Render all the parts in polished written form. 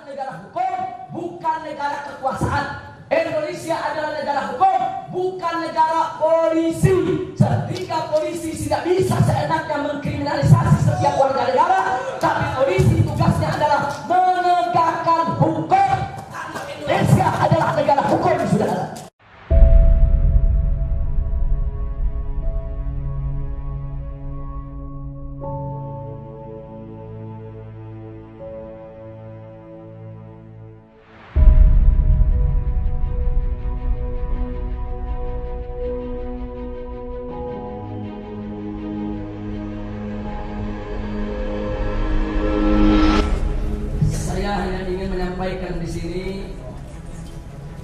negara hukum, bukan negara kekuasaan. Indonesia adalah negara hukum, bukan negara polisi. Sehingga polisi tidak bisa seenaknya mengkriminalisasi setiap warga negara, tapi polisi tugasnya adalah menegakkan hukum. Indonesia adalah negara hukum, saudara. Menyampaikan di sini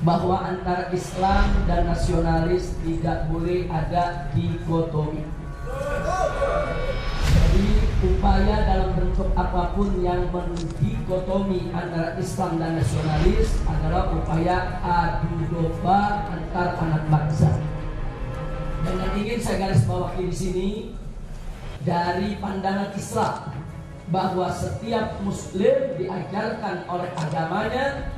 bahwa antara Islam dan nasionalis tidak boleh ada dikotomi. Jadi upaya dalam bentuk apapun yang mendikotomi antara Islam dan nasionalis adalah upaya adu domba antar anak bangsa. Dan yang ingin saya garis bawahi di sini dari pandangan Islam, bahwa setiap muslim diajarkan oleh agamanya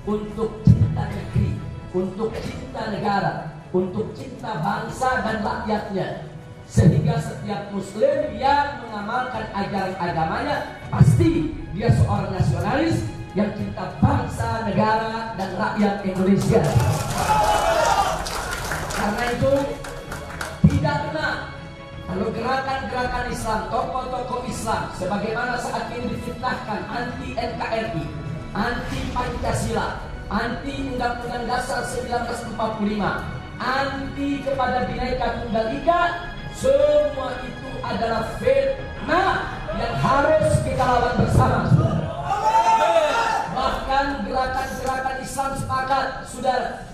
untuk cinta negeri, untuk cinta negara, untuk cinta bangsa dan rakyatnya. Sehingga setiap muslim yang mengamalkan ajaran agamanya pasti dia seorang nasionalis yang cinta bangsa, negara, dan rakyat Indonesia. Karena itu tidak benar kalau gerakan-gerakan Islam, tokoh-tokoh Islam sebagaimana saat ini difitnahkan anti NKRI, anti Pancasila, anti Undang-Undang Dasar 1945, anti kepada Bhinneka Tunggal Ika, semua itu adalah fitnah yang harus kita lawan bersama, saudara. Bahkan gerakan-gerakan Islam sepakat, saudara,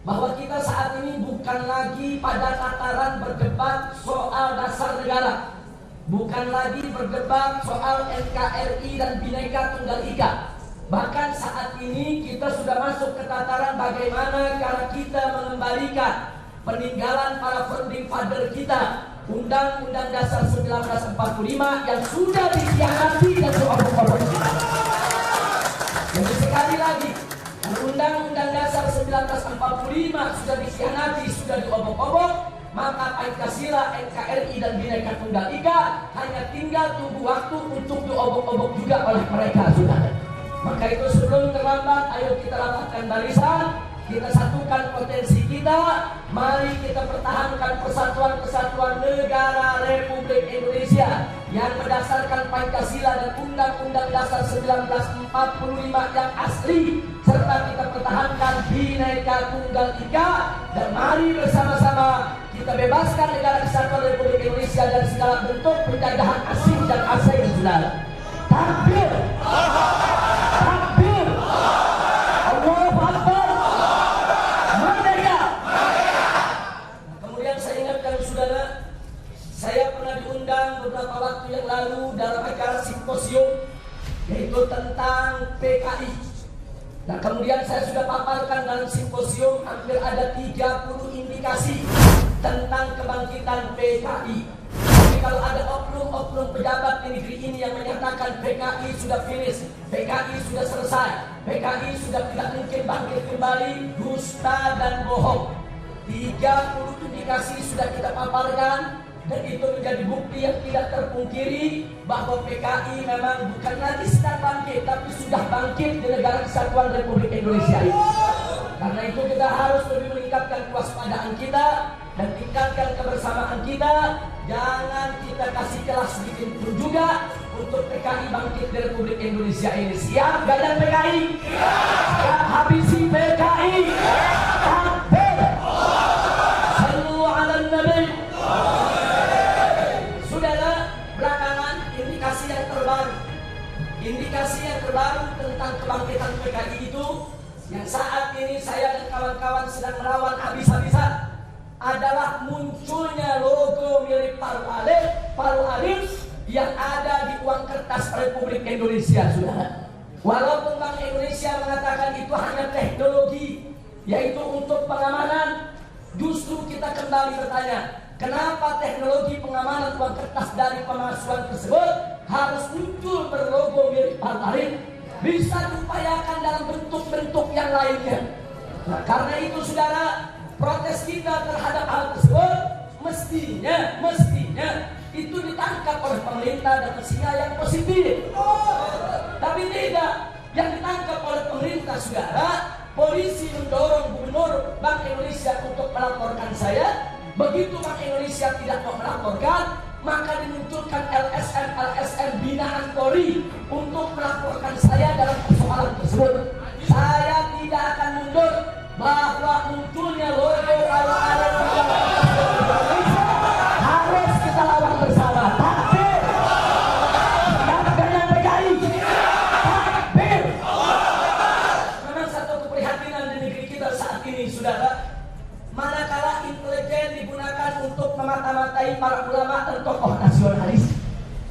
bahwa kita saat ini bukan lagi pada tataran berdebat soal dasar negara, bukan lagi berdebat soal NKRI dan Bhinneka Tunggal Ika. Bahkan saat ini kita sudah masuk ke tataran bagaimana cara kita mengembalikan peninggalan para founding father kita, Undang-Undang Dasar 1945 yang sudah dikhianati dan diobok-obok. Jadi sekali lagi, Undang-Undang Dasar 1945 sudah dikhianati, sudah diobok-obok, maka Pancasila, NKRI dan Bhinneka Tunggal Ika hanya tinggal tunggu waktu untuk diobok-obok juga oleh mereka, saudara. Maka itu sebelum terlambat, ayo kita rapatkan barisan, kita satukan potensi kita, mari kita pertahankan persatuan-kesatuan negara Republik Indonesia yang berdasarkan Pancasila dan Undang-Undang Dasar 1945 yang asli, serta kita pertahankan Bhinneka Tunggal Ika, dan mari bersama-sama kita bebaskan negara kesatuan Republik Indonesia dari segala bentuk penjajahan asing dan asing, saudara. Takbir! Takbir! Allahu Akbar! Merdeka! Kemudian saya ingatkan saudara, saya pernah diundang beberapa waktu yang lalu dalam acara simposium yaitu tentang PKI. Nah kemudian saya sudah paparkan dalam simposium hampir ada 30 indikasi tentang kebangkitan PKI. Jadi kalau ada oknum-oknum pejabat di negeri ini yang menyatakan PKI sudah finish, PKI sudah selesai, PKI sudah tidak mungkin bangkit kembali, dusta dan bohong. 30 indikasi sudah kita paparkan, dan itu menjadi bukti yang tidak terpungkiri bahwa PKI memang bukan lagi sedang bangkit, tapi sudah bangkit di negara kesatuan Republik Indonesia ini. Karena itu kita harus lebih meningkatkan kewaspadaan kita dan tingkatkan kebersamaan kita. Jangan kita kasih kelas sedikit pun juga untuk PKI bangkit di Republik Indonesia ini. Siap gadang PKI? Siap habisi PKI? Takbir! Sallu ala Nabi! Indikasi yang terbaru tentang kebangkitan PKI itu yang saat ini saya dan kawan-kawan sedang melawan habis-habisan adalah munculnya logo milik Palu Alim yang ada di uang kertas Republik Indonesia, saudara. Walaupun Bank Indonesia mengatakan itu hanya teknologi, yaitu untuk pengamanan, justru kita kembali bertanya, kenapa teknologi pengamanan uang kertas dari pemalsuan tersebut harus muncul berlogo milik Palu Alim? Bisa upayakan dalam bentuk-bentuk yang lainnya. Nah, karena itu saudara, protes kita terhadap hal tersebut mestinya itu ditangkap oleh pemerintah dan mestinya yang positif. Tapi tidak, yang ditangkap oleh pemerintah saudara, polisi mendorong gubernur Bank Indonesia untuk melaporkan saya. Begitu Bank Indonesia tidak mau melaporkan, maka dimunculkan LSM binaan Polri untuk melaporkan saya dalam persoalan tersebut. Saya tidak akan mundur bahwa munculnya logo kalau ada Indonesia harus kita lawan bersama. Takbir! Dengan PKI. Takbir! Memang satu keprihatinan di negeri kita saat ini, saudara. Manakala intelijen digunakan untuk memata-matai para ulama dan tokoh nasionalis,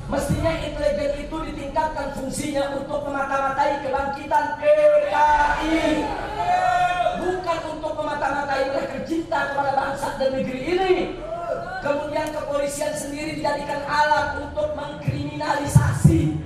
mestinya intelijen itu ditingkatkan fungsinya untuk memata-matai kebangkitan PKI, bukan untuk memata-matai mereka cinta kepada bangsa dan negeri ini. Kemudian kepolisian sendiri dijadikan alat untuk mengkriminalisasi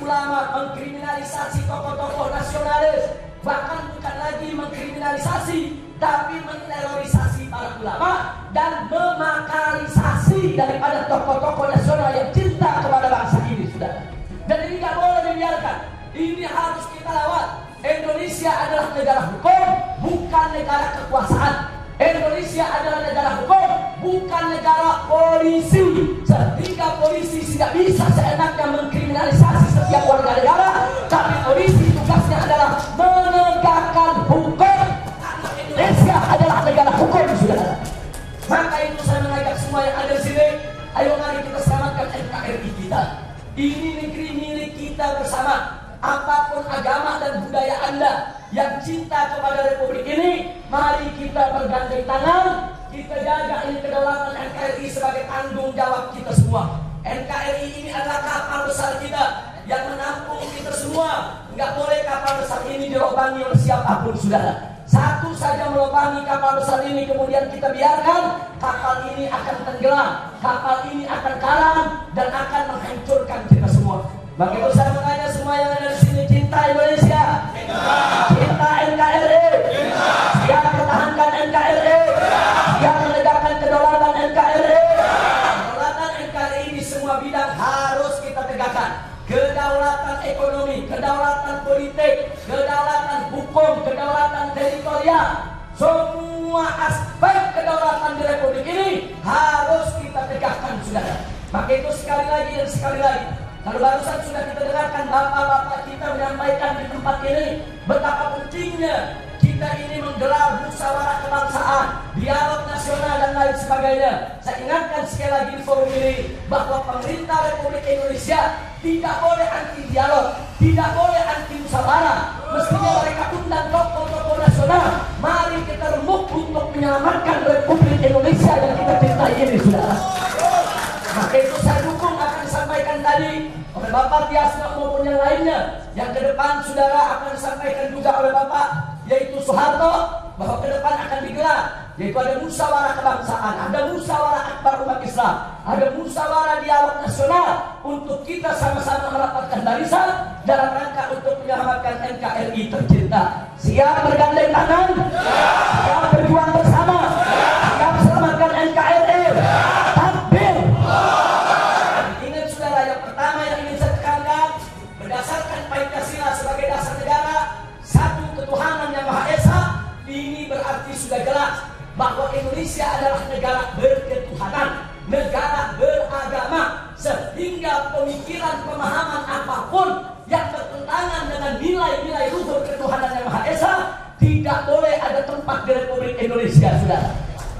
ulama, mengkriminalisasi tokoh-tokoh nasionalis, bahkan bukan lagi mengkriminalisasi, tapi menerorisasi para ulama dan memakarisasi daripada tokoh-tokoh nasional yang cinta kepada bangsa ini, saudara. Dan ini tidak boleh dibiarkan. Ini harus kita lawan. Indonesia adalah negara hukum, bukan negara kekuasaan. Indonesia adalah negara hukum, bukan negara polisi. Sehingga polisi tidak bisa seenaknya mengkriminalisasi setiap warga negara, tapi polisi tugasnya adalah menegakkan hukum. Indonesia adalah negara hukum, saudara. Maka itu saya mengajak semua yang ada di sini, ayo mari kita selamatkan NKRI kita. Ini negeri milik kita bersama. Apapun agama dan budaya Anda yang cinta kepada Republik ini, mari kita bergandeng tangan, kita jaga ini kedaulatan NKRI sebagai tanggung jawab kita semua. NKRI ini adalah kapal besar kita yang menampung kita semua. Enggak boleh kapal besar ini dilobangi oleh siapapun, saudara. Satu saja melobangi kapal besar ini, kemudian kita biarkan, kapal ini akan tenggelam, kapal ini akan karam dan akan menghancurkan kita semua. Maka itu saya mengajak semua yang ada di sini, cinta Indonesia, cinta NKRI, siap pertahankan NKRI, siap menegakkan kedaulatan NKRI. Kedaulatan NKRI di semua bidang harus kita tegakkan. Kedaulatan ekonomi, kedaulatan politik, kedaulatan hukum, kedaulatan teritorial, semua aspek kedaulatan di Republik ini harus kita tegakkan, saudara. Maka itu sekali lagi dan sekali lagi, kalau barusan sudah kita dengarkan bapak-bapak kita menyampaikan di tempat ini betapa pentingnya kita ini menggelar musyawarah kebangsaan, dialog nasional dan lain sebagainya. Saya ingatkan sekali lagi di forum ini bahwa pemerintah Republik Indonesia tidak boleh anti dialog, tidak boleh anti musyawarah. Mestinya mereka undang tokoh-tokoh nasional. Mari kita remuk untuk menyelamatkan Republik Indonesia yang kita cintai ini, saudara. Maka itu saya dukung akan disampaikan tadi oleh Bapak Tiasno maupun yang lainnya. Yang ke depan saudara akan disampaikan juga oleh Bapak, yaitu Soeharto, bahwa ke depan akan digelar, yaitu ada musyawarah kebangsaan, ada musyawarah akbar umat Islam, ada musyawarah dialog nasional untuk kita sama-sama merapatkan barisan dalam rangka untuk menyelamatkan NKRI tercinta. Siap bergandeng tangan, siap berjuang bersama, siap selamatkan NKRI. Takbir! Ingat saudara, yang pertama yang ingin saya tekankan, berdasarkan Pancasila sebagai dasar negara, satu ketuhanan yang Maha Esa, ini berarti sudah jelas bahwa Indonesia adalah negara berketuhanan, negara beragama, sehingga pemikiran pemahaman apapun yang bertentangan dengan nilai-nilai luhur ketuhanan yang Maha Esa tidak boleh ada tempat di Republik Indonesia, saudara.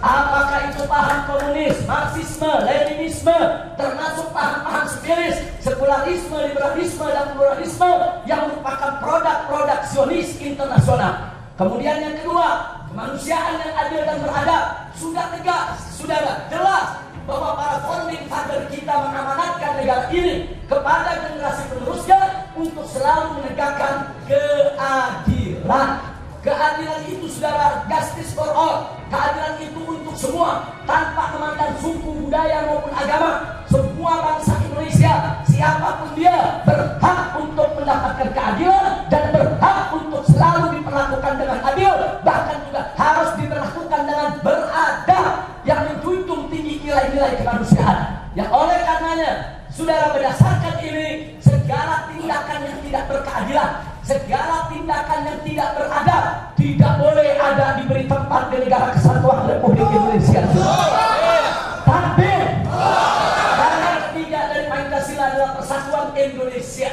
Apakah itu paham komunis, marxisme, leninisme, termasuk paham-paham spesialis, sekularisme, liberalisme, dan pluralisme yang merupakan produk-produk Zionis internasional. Kemudian yang kedua, kemanusiaan yang adil dan beradab. Sudah tegas, saudara, jelas bahwa para founding father kita mengamanatkan negara ini kepada generasi penerusnya untuk selalu menegakkan keadilan. Keadilan itu, saudara, justice for all. Keadilan itu untuk semua, tanpa memandang suku, budaya maupun agama. Semua bangsa Indonesia, siapapun dia, berhak untuk mendapatkan keadilan dan berhak untuk selalu diperlakukan dengan adil, bahkan juga harus diperlakukan dengan beradab yang menjunjung tinggi nilai-nilai kemanusiaan. Yang oleh karenanya, saudara, berdasarkan ini, segala tindakan yang tidak berkeadilan, segala tindakan yang tidak beradab tidak boleh ada diberi tempat di negara kesatuan Republik Indonesia. Takbir! Karena ketiga dari Pancasila adalah persatuan Indonesia.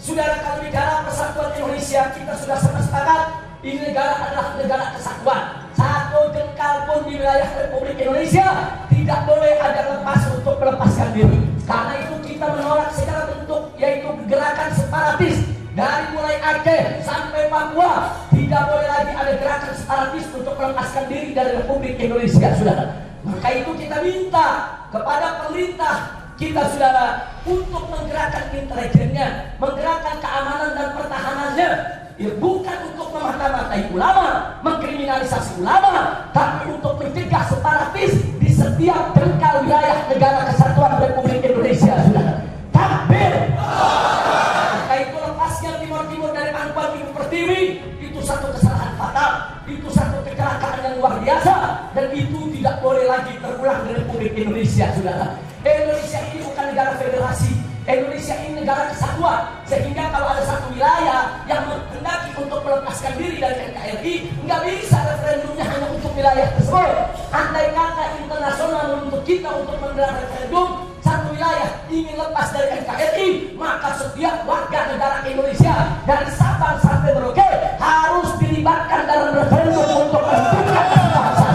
Saudara, kalau bicara persatuan Indonesia, kita sudah sepakat ini negara adalah negara kesatuan. Satu jengkal pun di wilayah Republik Indonesia tidak boleh ada lepas untuk melepaskan diri. Karena itu kita menolak segala bentuk, yaitu gerakan separatis. Dari mulai Aceh sampai Papua, tidak boleh lagi ada gerakan separatis untuk melepaskan diri dari Republik Indonesia, saudara. Maka itu kita minta kepada pemerintah kita, saudara, untuk menggerakkan intelijennya, menggerakkan keamanan dan pertahanannya. Ya, bukan untuk memata-matai ulama, mengkriminalisasi ulama, tapi untuk mencegah separatis di setiap jengkal wilayah negara kesatuan Republik Indonesia, saudara. Takbir! Maka itu lepasnya Timur dari Pangkuan Ibu Pertiwi itu satu kesalahan fatal, itu satu kecelakaan yang luar biasa, dan itu tidak boleh lagi terulang di Republik Indonesia, saudara. Indonesia ini bukan negara federasi, Indonesia ini negara kesatuan, sehingga kalau ada satu wilayah yang menghendaki untuk melepaskan diri dari NKRI, nggak bisa referendumnya hanya untuk wilayah tersebut. Andai kata internasional menuntut kita untuk menggelar referendum, satu wilayah ingin lepas dari NKRI, maka setiap warga negara Indonesia dari Sabang sampai Merauke harus dilibatkan dalam referendum untuk menentukan nasib bangsa.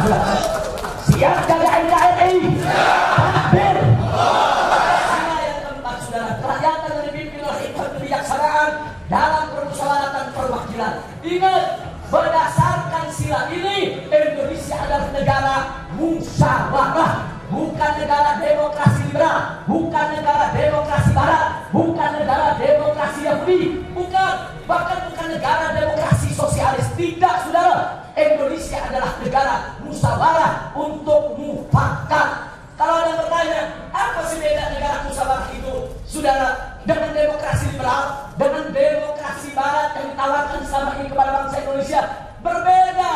Siap jaga NKRI? Takbir! Dalam permusyawaratan perwakilan. Ingat, berdasarkan sila ini, Indonesia adalah negara musyawarah, bukan negara demokrasi liberal, bukan negara demokrasi barat, bukan negara demokrasi Yahudi, bukan, bahkan bukan negara demokrasi sosialis. Tidak, saudara. Indonesia adalah negara musyawarah untuk mufakat. Kalau ada yang bertanya, apa sih beda negara musyawarah itu, saudara, dengan demokrasi liberal, dengan demokrasi barat yang ditawarkan selama ini kepada bangsa Indonesia? Berbeda,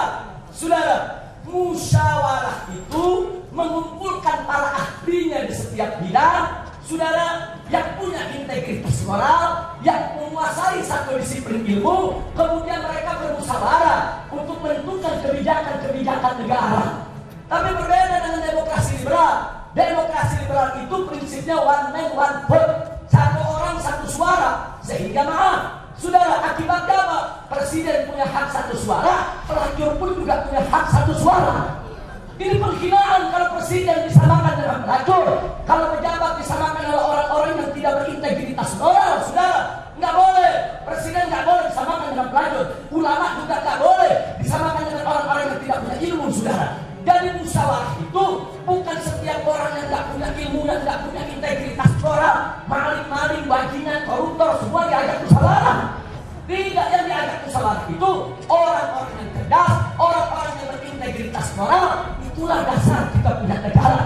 saudara. Musyawarah itu mengumpulkan para ahlinya di setiap bidang, saudara, yang punya integritas moral, yang menguasai satu disiplin ilmu, kemudian mereka bermusyawarah untuk menentukan kebijakan-kebijakan negara. Tapi berbeda dengan demokrasi liberal. Demokrasi liberal itu prinsipnya one man one vote, satu orang satu suara. Sehingga maaf, saudara, akibatnya apa? Presiden punya hak satu suara, pelacur pun juga punya hak satu suara. Ini penghinaan kalau presiden disamakan dengan pelacur, kalau pejabat disamakan oleh orang-orang yang tidak berintegritas moral, saudara. Nggak boleh, presiden nggak boleh disamakan dengan pelacur, ulama juga nggak boleh disamakan dengan orang-orang yang tidak punya ilmu, saudara. Jadi musyawarah itu bukan setiap orang yang nggak punya ilmu, yang nggak punya integritas moral, maling-maling, bajingan, koruptor, semua diajak musyawarah. Tidak, yang diajak musyawarah itu orang-orang yang cerdas, orang-orang yang berintegritas moral. Itulah dasar kita punya negara.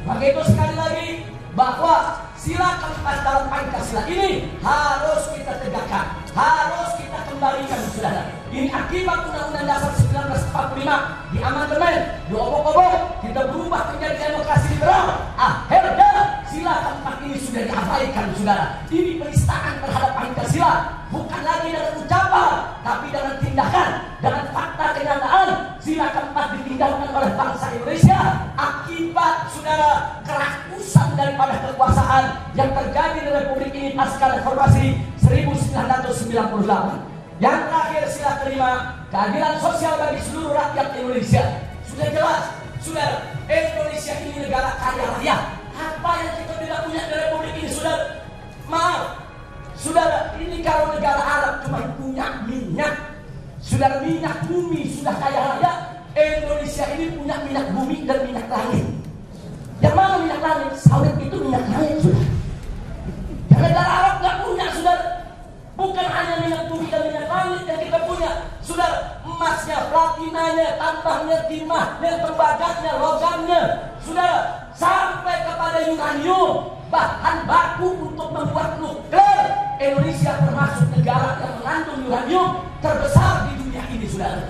Maka itu sekali lagi bahwa sila keempat dalam Pancasila ini harus kita tegakkan, harus kita kembalikan, saudara. Ini akibat Undang-Undang Dasar 1945 di amandemen, diobok-obok, kita berubah menjadi demokrasi liberal. Akhirnya sila keempat ini sudah diabaikan, saudara. Ini penistaan terhadap Pancasila, bukan lagi dengan ucapan, tapi dengan tindakan, dengan fakta kenyataan. Sila keempat ditinggalkan oleh bangsa Indonesia akibat, saudara, kerakusan daripada kekuasaan yang terjadi di Republik ini pasca reformasi 1998. Yang terakhir, sila kelima, keadilan sosial bagi seluruh rakyat Indonesia. Sudah jelas, saudara, Indonesia ini negara kaya raya. Apa yang kita tidak punya di Republik ini, saudara? Maaf, saudara, ini kalau negara Arab cuma punya minyak, saudara, minyak bumi sudah kaya raya. Indonesia ini punya minyak bumi dan minyak langit. Yang mana minyak langit? Sawit itu minyak langit, saudara. Dan negara Arab nggak punya, saudara. Bukan hanya minyak bumi dan minyak langit yang kita punya, saudara. Emasnya, platinanya, tambahnya, timahnya, tembaganya, logamnya, saudara, sampai kepada uranium, bahan baku untuk membuat nuklir. Indonesia termasuk negara yang mengandung uranium terbesar di dunia ini, saudara.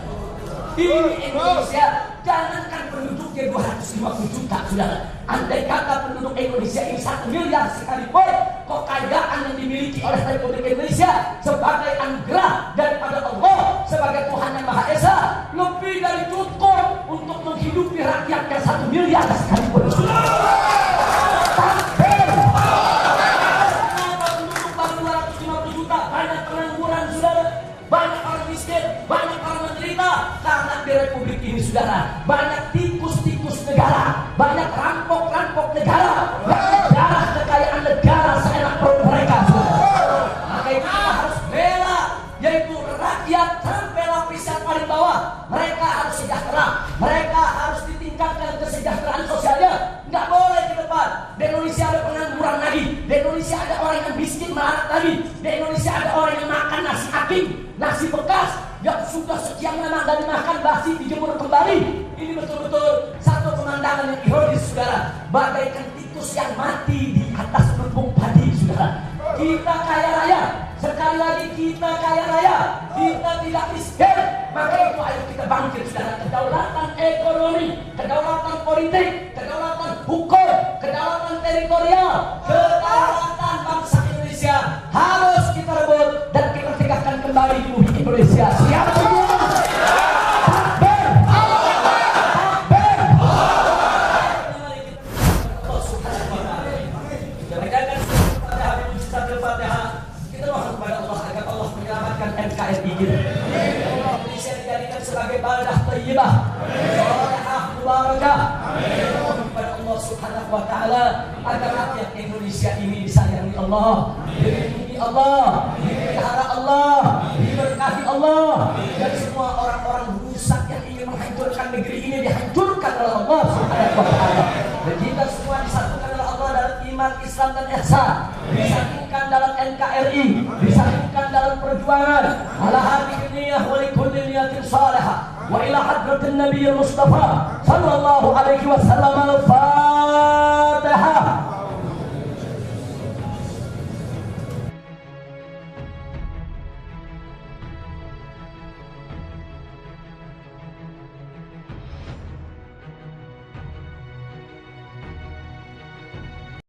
Ini Indonesia, jangankan penduduknya 250 juta, saudara. Andai kata penduduk Indonesia ini 1 miliar sekalipun, kekayaan yang dimiliki oleh Republik Indonesia sebagai anugerah daripada Allah sebagai Tuhan yang Maha Esa lebih dari cukup untuk menghidupi rakyatnya 1 miliar sekalipun, saudara. Tapi kenapa penduduk baru 250 juta, banyak pengangguran, saudara, banyak orang miskin, banyak orang menderita karena di Republik ini, saudara, banyak tikus-tikus negara, banyak rampok-rampok negara, banyak darah kekayaan negara seenak perut mereka, saudara. Maka itu kita harus bela, yaitu rakyat sampai lapis yang paling bawah. Mereka harus sejahtera, mereka harus ditingkatkan kesejahteraan sosialnya. Nggak boleh ke depan di Indonesia ada pengangguran lagi, di Indonesia ada orang yang miskin melarat lagi, di Indonesia ada orang yang makan nasi aking, nasi bekas yang sudah sekian lama dari makan basi dijemur kembali. Ini betul-betul satu pemandangan yang ironis, saudara, bagaikan tikus yang mati di atas lumbung padi, saudara. Kita kaya raya, sekali lagi kita kaya raya, kita tidak miskin. Maka itu ayo kita bangkit, saudara. Kedaulatan ekonomi, kedaulatan politik, kedaulatan hukum, kedaulatan teritorial, kedaulatan bangsa Indonesia harus kita rebut dan kita tegakkan kembali di bumi Indonesia. Siap semua? Takbir! Takbir! Jangan-jangan pada hari Mujizat Al-Fatihah kita mohon kepada Allah agar Allah menyelamatkan NKRI kita. Indonesia dijadikan sebagai baldah thayyibah, salihah, mubarakah. Kepada Allah Subhanahu wa taala agar rakyat Indonesia ini disayangi Allah, dilindungi Allah, dipelihara Allah, diberkahi Allah, dan semua orang-orang rusak yang ingin menghancurkan negeri ini dihancurkan oleh Allah Subhanahu wa taala. Dan kita semua disatukan oleh Allah dalam iman, Islam dan ihsan, disatukan dalam NKRI, disatukan dalam perjuangan ala hadhihi niyyah wa likulli niyatin salihah wa ila hadratin nabiyil mustafa sallallahu alaihi wasallam. Al-Fatihah.